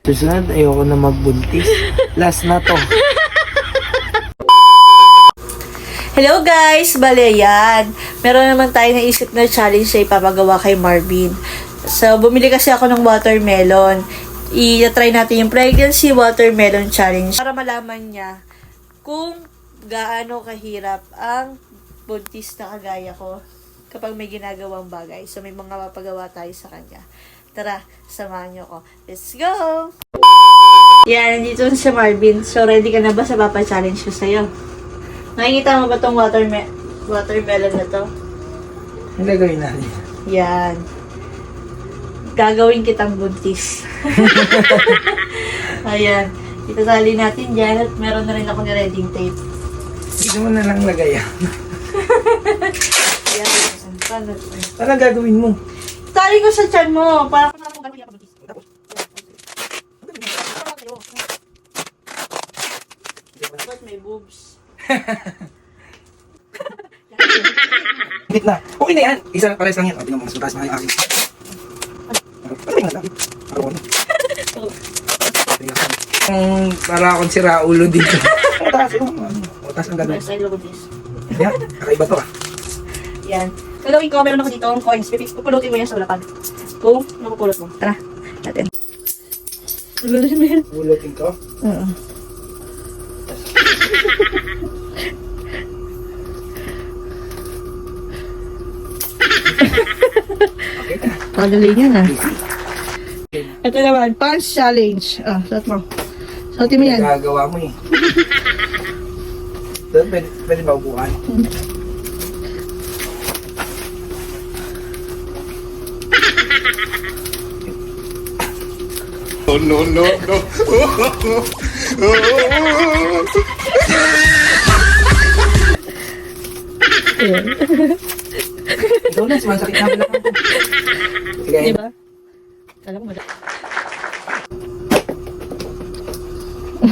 Susunod, ayoko na magbuntis. Last na to. Hello guys! Bale yan. Meron naman tayo naisip na challenge na ipapagawa kay Marvin. So, bumili kasi ako ng watermelon. I-try natin yung pregnancy watermelon challenge para malaman niya kung gaano kahirap ang buntis na kagaya ko kapag may ginagawang bagay. So, may mga mapagawa tayo sa kanya. Tara, samahan niyo ko. Let's go! Yan, nandito si Marvin. So, ready ka na ba sa papa-challenge ko sa'yo? Nakikita mo ba tong watermelon na to? Ang gagawin natin. Yan. Gagawin kitang buntis. Ayan. Itatali natin dyan at meron na rin ako ni reading tape. Dito mo na lang lagay yan. Ayan. Paano? Ano gagawin mo? Tali ko sa tiyan mo. Para ko na kung gano'n ka buntis. Tapos may boobs. Hindi na. Okay na yan. Isa pares lang yan. Tingnan mo, mas mataas na yung akin. Ano ba yung para akong sira ulo dito. Mataas yung mataas ang gagawin. Sa ilo buntis. Yan, kakaiba to ah. Yan. Gagawin ko, meron ako dito ang coins. Pupulutin mo yan sa lapag. Kung napupulot mo. Tara, natin. Pulutin mo yan. Pulutin ko? Oo. Okay na. Padali niya na. Ito naman, pants challenge. Ah, suot mo. Suotin mo yan. Gagawa mo eh. Doon, pwede ba upuan? Oh, no, no, no. Ikaw na, sumasakit na pala ako. Sige. Diba? Kala ko madali.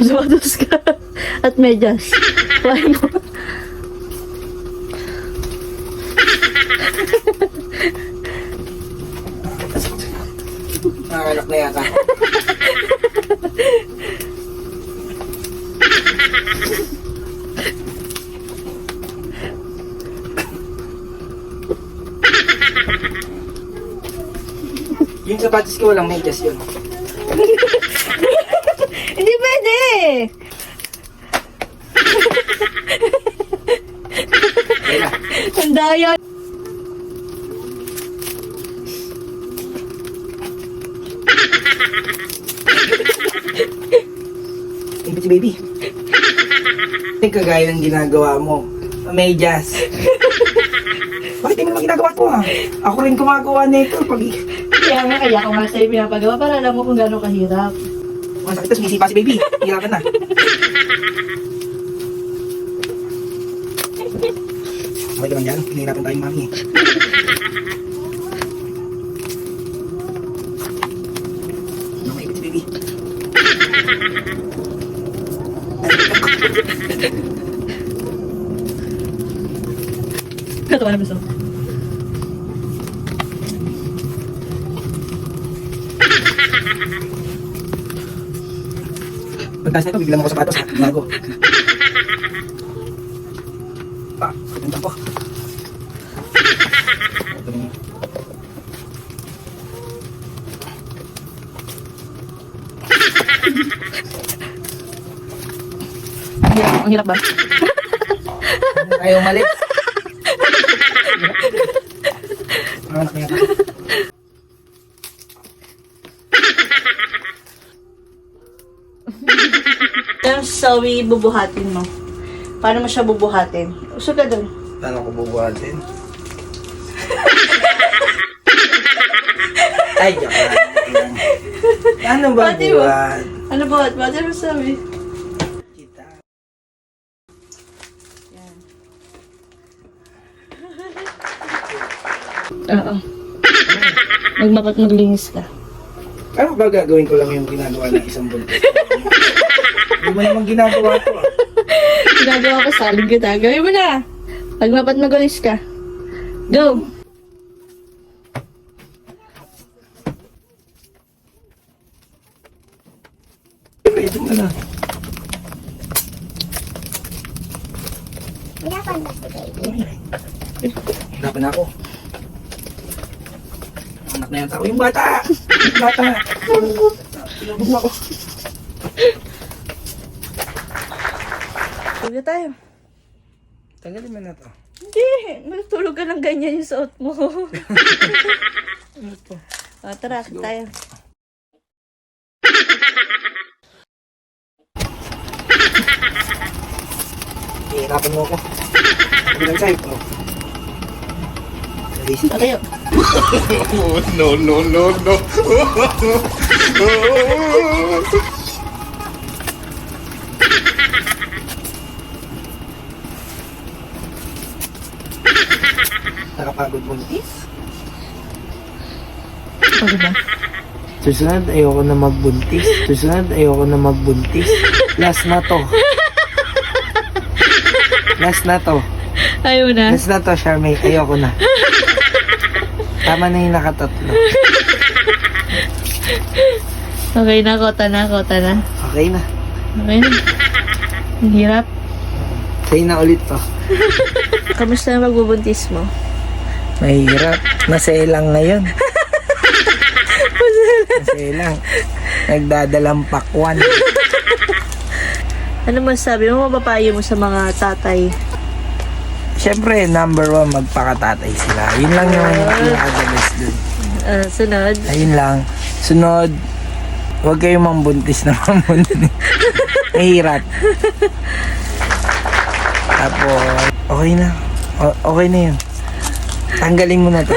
Sapatos ka. At medyas. Why mo? Nakakalak na yata. Yung sapatos ko walang medyas yun. Hindi pwede! Ang daya. Ipit si baby. Yung kagaya ng ginagawa mo. Medyas. Bakit di mo naman ginagawa to ah? Ako rin gumagawa nito pag... Kaya ako nga sa'yo pinapagawa para alam mo kung gano'ng kahirap. Masakit na, sumisipa si baby. Hirapan na. Okay naman yan. Pinahirapan tayong mami. Nakuipit si baby. Katawa na gusto. Pagkas na ito, bibilang ako sapatos ha. Bago. Pa, punta ko. Ang hirap ba? Ayaw umalis. Anak niya. So, bubuhatin mo. Paano mo siya bubuhatin? Usog ka dun. Paano ko bubuhatin? Ay, joke lang. Ano ba Pati mo? buhat? Ano buhat? Pati mo sabi? Kita. Yan. Oo. Magmapat maglinis ka. Ano ba gagawin ko lang yung ginagawa ng isang buntis? Hindi mo naman ginagawa to ah. Ginagawa ko saling kita. Gawin mo na. Magmapat maglinis ka. Go! Tanggalin mo na. Hirapan ako. Anak na yata ako. Yung bata! Yung bata! Tinubog mo ako. Huwag na tayo. Tanggalin mo na to. Hindi, natulog ka ng ganyan yung suot mo. Ano to? Tara, tayo. Hihirapan mo ako. Bilang sa'yo. Oh. Busy. Tayo. No, no, no, no. Nakapagod buntis. Pagod ba? Susunod, ayoko na magbuntis. Susunod, ayoko na magbuntis. Last na to. Last na to. Ayaw na. Last na to, Charmaine. Ayoko na. Tama na yung nakatatlo. Okay na, kota na, kota na. Okay na. Okay na. Ang hirap. Sa'yo na ulit to. Kamusta na magbubuntis mo? Mahirap. Masaya lang ngayon. Masaya lang. Nagdadalang pakwan. Ano masasabi mo, mapapayo mo sa mga tatay? Siyempre, number 1, magpakatatay sila. Yun lang yung pinaka-the-best dun. Sunod. Ayun lang. Sunod, huwag kayong mambuntis na mambuntis. Mahirap. Tapos, okay na. Okay na yun. Tanggalin mo na to.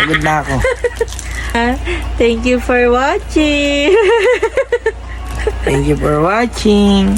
Pagod na ako. Thank you for watching. Thank you for watching.